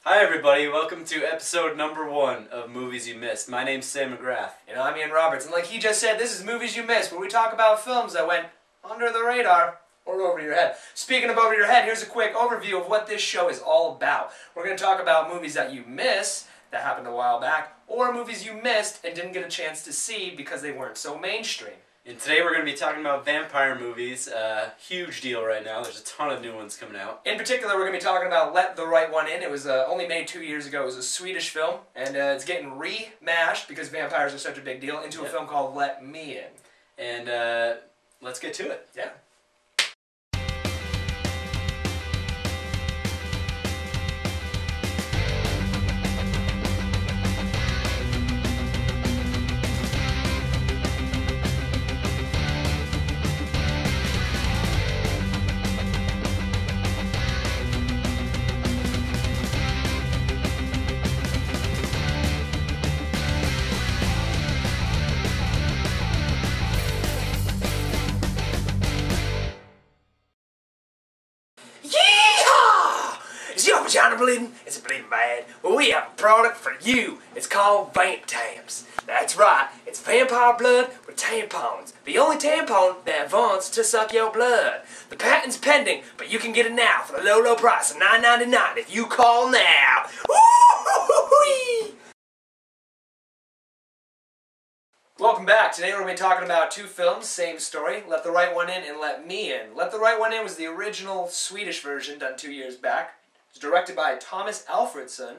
Hi everybody, welcome to episode number 1 of Movies You Missed. My name's Sam McGrath. And I'm Ian Roberts, and like he just said, this is Movies You Missed, where we talk about films that went under the radar or over your head. Speaking of over your head, here's a quick overview of what this show is all about. We're going to talk about movies that you miss, that happened a while back, or movies you missed and didn't get a chance to see because they weren't so mainstream. And today we're going to be talking about vampire movies. Huge deal right now. There's a ton of new ones coming out. In particular, we're going to be talking about Let the Right One In. It was only made 2 years ago. It was a Swedish film, and it's getting remashed, because vampires are such a big deal, into a film called Let Me In. And let's get to it. Yeah. Is your vagina bleeding? Is it bleeding bad? Well, we have a product for you. It's called Vamp Tams. That's right, it's vampire blood with tampons. The only tampon that wants to suck your blood. The patent's pending, but you can get it now for the low, low price of $9.99 if you call now. Woo-hoo-hoo-hoo-hoo! Welcome back. Today we're going to be talking about two films, same story, Let the Right One In and Let Me In. Let the Right One In was the original Swedish version done 2 years back. It was directed by Thomas Alfredson.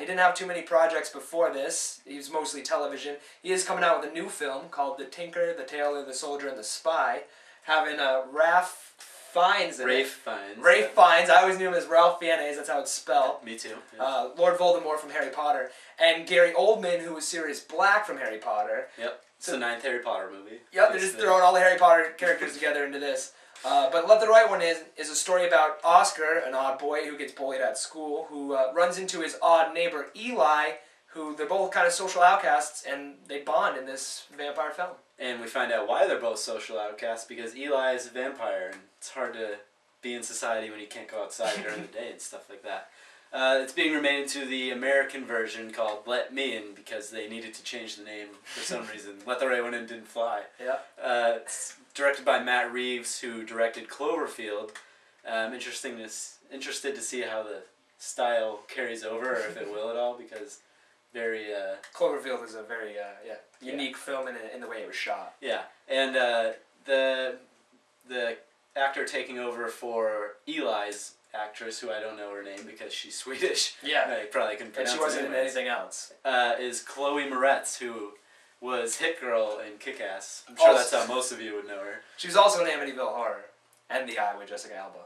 He didn't have too many projects before this. He was mostly television. He is coming out with a new film called The Tinker, the Tailor, the Soldier, and the Spy, having Ralph Fiennes in it. Rafe Fiennes. Rafe Fiennes. I always knew him as Ralph Fiennes. That's how it's spelled. Me too. Yeah. Lord Voldemort from Harry Potter. And Gary Oldman, who was Sirius Black from Harry Potter. Yep. It's the 9th Harry Potter movie. Yep, they're just throwing all the Harry Potter characters together into this. But Let the Right One In is a story about Oscar, an odd boy who gets bullied at school, who runs into his odd neighbor Eli, who they're both kind of social outcasts, and they bond in this vampire film. And we find out why they're both social outcasts, because Eli is a vampire, and it's hard to be in society when you can't go outside during the day and stuff like that. It's being remade into the American version called Let Me In, because they needed to change the name for some reason. Let the Right One In didn't fly. Yeah. It's directed by Matt Reeves, who directed Cloverfield. Interested to see how the style carries over, or if it will at all, because very... Cloverfield is a very unique film in the way it was shot. Yeah, and the actor taking over for Eli's actress, who I don't know her name because she's Swedish. Yeah. I probably couldn't pronounce and she wasn't in anything else. Is Chloe Moretz, who was Hit Girl in Kick-Ass. I'm sure that's how most of you would know her. She was also in Amityville Horror and The Eye with Jessica Alba.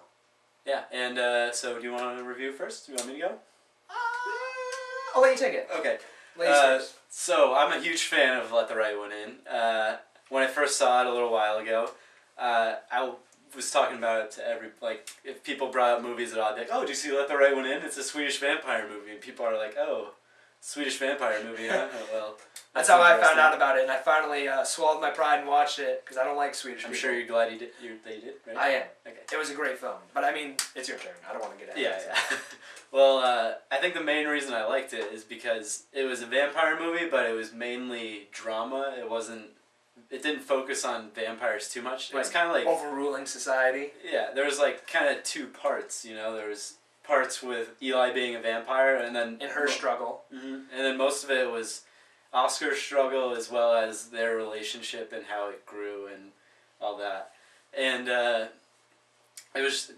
Yeah, and so do you want to review first? Do you want me to go? I'll let you take it. Okay. Ladies first. So, I'm a huge fan of Let the Right One In. When I first saw it a little while ago, I was talking about it to if people brought up movies at all, I'd be like, oh, did you see Let the Right One In? It's a Swedish vampire movie. And people are like, oh, Swedish vampire movie, huh? Oh, well. That's how I found out about it, and I finally swallowed my pride and watched it, because I don't like Swedish people. I'm sure you're glad that you did, right? I am. Okay. It was a great film. But I mean, it's your turn. I don't want to get ahead of it. Yeah. Well, I think the main reason I liked it is because it was a vampire movie, but it was mainly drama. It didn't focus on vampires too much. It was kind of like... overruling society. Yeah, there was like kind of two parts, you know. There was parts with Eli being a vampire, and then... in her struggle. Mm-hmm. And then most of it was Oscar's struggle, as well as their relationship and how it grew and all that. And it was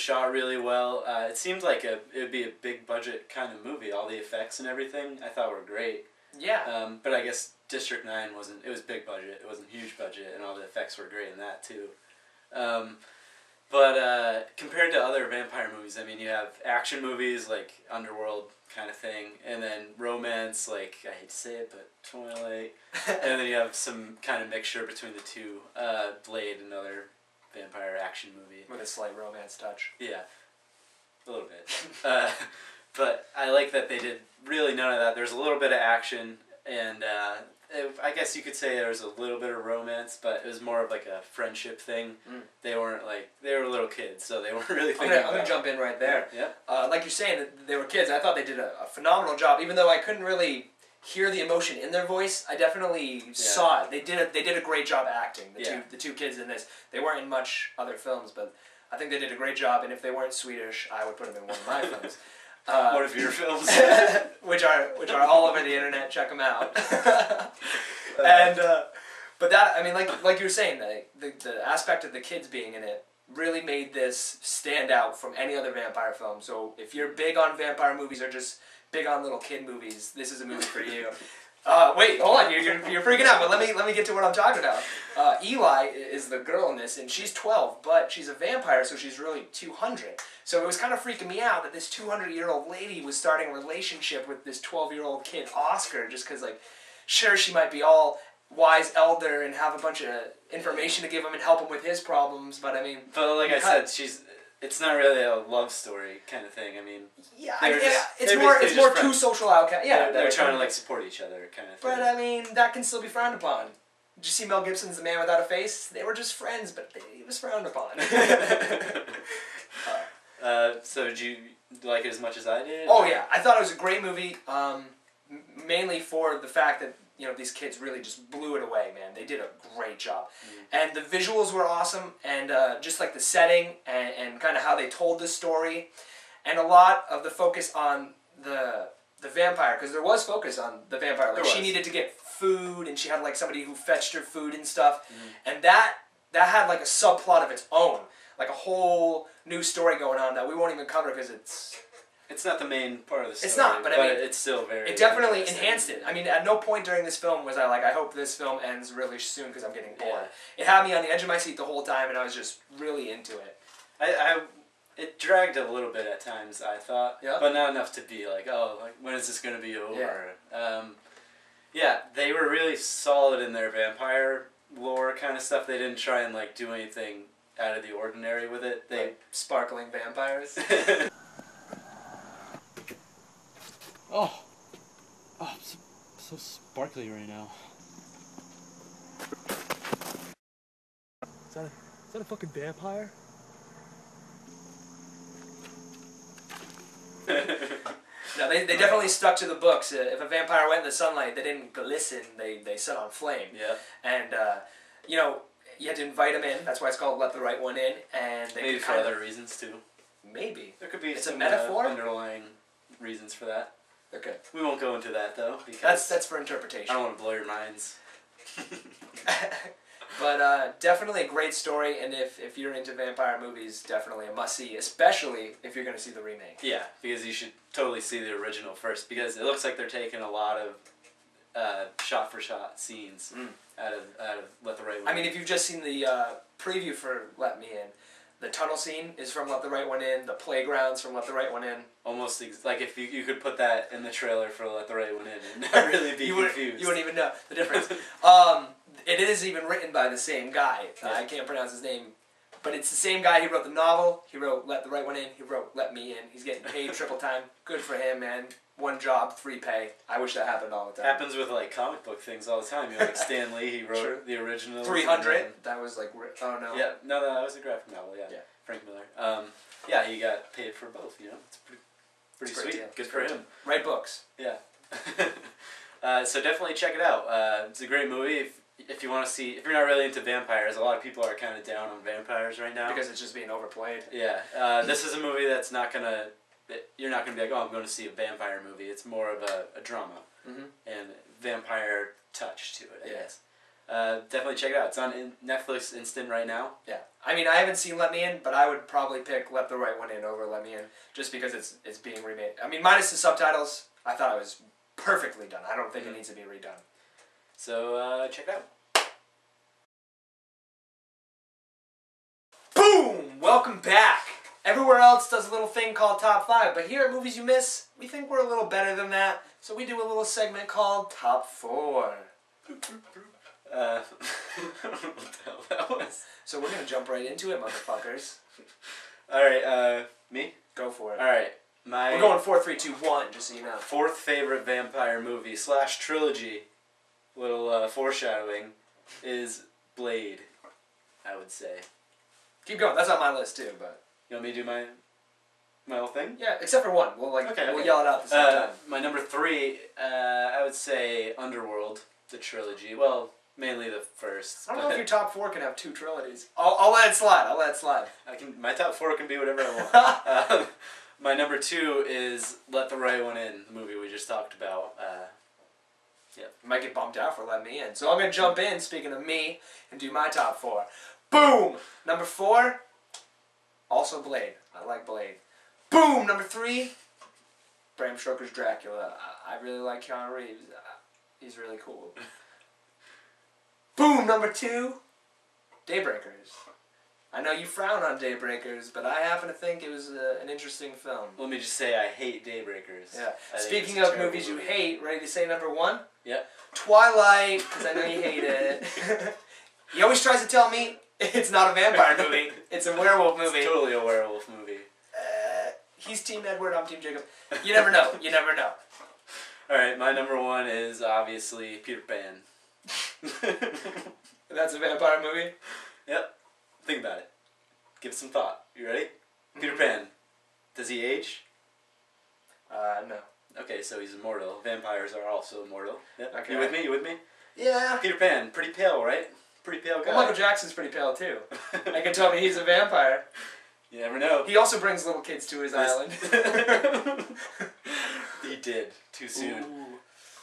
shot really well. It seemed like it would be a big budget kind of movie. All the effects and everything I thought were great. Yeah. But I guess District 9 wasn't. It was big budget. It wasn't huge budget, and all the effects were great in that too. But compared to other vampire movies, I mean, you have action movies like Underworld kind of thing, and then romance, like, I hate to say it, but Twilight, and then you have some kind of mixture between the two, Blade, another vampire action movie. With a slight romance touch. Yeah, a little bit. But I like that they did really none of that. There's a little bit of action, and I guess you could say there was a little bit of romance, but it was more of like a friendship thing. They weren't like, they were little kids, so they weren't really thinking I'm gonna jump in right there. Yeah. Like you're saying, that they were kids. I thought they did a phenomenal job, even though I couldn't really hear the emotion in their voice. I definitely saw it. They did a great job acting. The two kids in this. They weren't in much other films, but I think they did a great job. And if they weren't Swedish, I would put them in one of my films. One of your films, which are all over the internet. Check them out. And but that, I mean, like you were saying, the aspect of the kids being in it really made this stand out from any other vampire film. So if you're big on vampire movies or just big on little kid movies, this is a movie for you. Wait, hold on, you're freaking out, but let me get to what I'm talking about. Eli is the girl in this, and she's 12, but she's a vampire, so she's really 200. So it was kind of freaking me out that this 200-year-old lady was starting a relationship with this 12-year-old kid, Oscar, just because, like, sure, she might be all wise elder and have a bunch of information to give him and help him with his problems, but I mean... But like I said, it's not really a love story kind of thing. I mean... Yeah, it's more two social outcasts. Yeah, they're trying to, like, support each other kind of thing. But, I mean, that can still be frowned upon. Did you see Mel Gibson's The Man Without a Face? They were just friends, but it was frowned upon. So did you like it as much as I did? Oh yeah, I thought it was a great movie, mainly for the fact that, you know, these kids really just blew it away, man. They did a great job. And the visuals were awesome, and just like the setting and kind of how they told the story, and a lot of the focus on the vampire, because there was focus on the vampire. Like, she needed to get food, and she had like somebody who fetched her food and stuff, and that had like a subplot of its own, like a whole new story going on that we won't even cover because it's not the main part of the story. It's not, but I mean, it's still very... It definitely enhanced it. I mean, at no point during this film was I like, I hope this film ends really soon because I'm getting bored. It had me on the edge of my seat the whole time, and I was just really into it. It dragged a little bit at times, I thought, yeah, but not enough to be like, oh, like, when is this going to be over? Yeah, they were really solid in their vampire lore kind of stuff. They didn't try and like do anything out of the ordinary with it. They like sparkling vampires. Oh, I'm so sparkly right now. Is that a fucking vampire? No, they definitely stuck to the books. If a vampire went in the sunlight, they didn't glisten, they set on flame. Yeah. And, you know, you had to invite them in. That's why it's called Let the Right One In. And they maybe for other reasons, too. Maybe. There could be it's some a metaphor? Underlying reasons for that. Okay. We won't go into that, though, because... That's for interpretation. I don't want to blow your minds. But definitely a great story, and if you're into vampire movies, definitely a must-see, especially if you're going to see the remake. Yeah, because you should totally see the original first, because it looks like they're taking a lot of shot-for-shot scenes out of Let the Right One In. I mean, if you've just seen the preview for Let Me In, the tunnel scene is from Let the Right One In, the playground's from Let the Right One In. Almost like if you could put that in the trailer for Let the Right One In and not really be confused. You wouldn't even know the difference. It is even written by the same guy. I can't pronounce his name. But it's the same guy. He wrote the novel. He wrote Let the Right One In. He wrote Let Me In. He's getting paid triple time. Good for him, man. One job, 3 pay. I wish that happened all the time. Happens with like comic book things all the time. You know, like Stan Lee, he wrote the original. 300. That was like, oh no. Yeah, no, that was a graphic novel. Yeah. Frank Miller. Yeah, he got paid for both. You know, it's pretty sweet. Deal. Good for him. Write books. Yeah. So definitely check it out. It's a great movie. If you want to see, if you're not really into vampires, a lot of people are kind of down on vampires right now. Because it's just being overplayed. Yeah. This is a movie that's not going to, you're not going to be like, oh, I'm going to see a vampire movie. It's more of a drama. And vampire touch to it, I guess. Definitely check it out. It's on Netflix Instant right now. Yeah. I mean, I haven't seen Let Me In, but I would probably pick Let the Right One In over Let Me In, just because it's being remade. I mean, minus the subtitles, I thought it was perfectly done. I don't think it needs to be redone. So, check it out. Boom! Welcome back! Everywhere else does a little thing called Top 5, but here at Movies You Miss, we think we're a little better than that, so we do a little segment called Top 4. I don't know what the hell that was. So we're gonna jump right into it, motherfuckers. Alright, me? Go for it. Alright, we're going 4, 3, 2, 1, just so you know. 4th favorite vampire movie / trilogy little foreshadowing, is Blade, I would say. Keep going. That's on my list too, but... You want me to do my whole thing? Yeah, except for one. We'll Okay. We'll yell it out at the same time. My number 3, I would say Underworld, the trilogy. Well, mainly the first. I don't know if your top 4 can have 2 trilogies. I'll let it slide. My top 4 can be whatever I want. My number 2 is Let the Right One In, the movie we just talked about. You might get bumped out for letting me in. So I'm going to jump in, speaking of me, and do my top 4. Boom! Number 4, also Blade. I like Blade. Boom! Number 3, Bram Stoker's Dracula. I really like Keanu Reeves. He's really cool. Boom! Number 2, Daybreakers. I know you frown on Daybreakers, but I happen to think it was an interesting film. Let me just say I hate Daybreakers. Yeah. I think Speaking it's a of terrible movies you movie. hate, ready to say number 1? Yep. Twilight, because I know you hate it. He always tries to tell me it's not a vampire movie. It's a werewolf movie. It's totally a werewolf movie. He's Team Edward, I'm Team Jacob. You never know. You never know. Alright, my number 1 is obviously Peter Pan. That's a vampire movie? Yep. Think about it. Give it some thought. You ready? Peter Pan. Does he age? No. Okay, so he's immortal. Vampires are also immortal. Yep. Okay. You with me? You with me? Yeah. Peter Pan, pretty pale, right? Pretty pale guy. Well, Michael Jackson's pretty pale, too. I can tell me he's a vampire. You never know. He also brings little kids to his island. He did. Too soon. Ooh.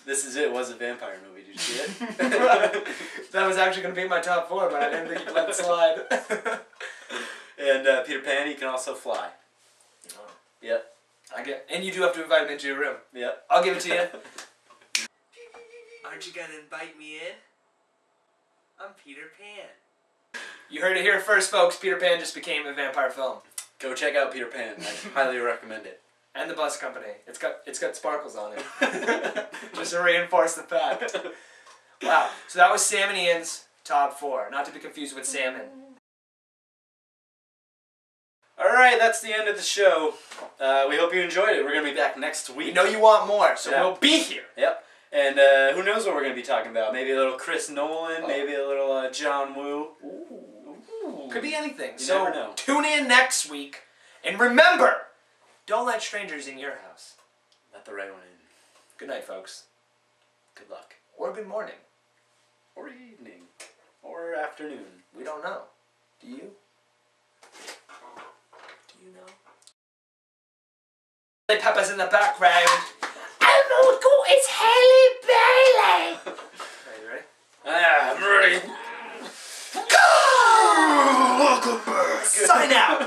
This Is It was a vampire movie. Did you see it? That was actually going to be my top 4, but I didn't think you'd let it slide. And Peter Pan, he can also fly. Oh. Yep. And you do have to invite him into your room. Yep. I'll give it to you. Aren't you going to invite me in? I'm Peter Pan. You heard it here first, folks. Peter Pan just became a vampire film. Go check out Peter Pan. I highly recommend it. And the bus company. It's got sparkles on it. Just to reinforce the fact. Wow. So that was Sam and Ian's top 4. Not to be confused with salmon. Alright, that's the end of the show. We hope you enjoyed it. We're going to be back next week. We know you want more, so Yeah. we'll be here. Yep. And who knows what we're going to be talking about. Maybe a little Chris Nolan, maybe a little John Woo. Ooh. Could be anything. You So never know. tune in next week. And remember, don't let strangers in your house. Let the right one in. Good night, folks. Good luck. Or good morning. Or evening. Or afternoon. We don't know. Do you? Do you know? Pepper's in the background. Oh my god, it's Haley Bailey! Are you ready? I'm ready. Go! Welcome back! Sign out!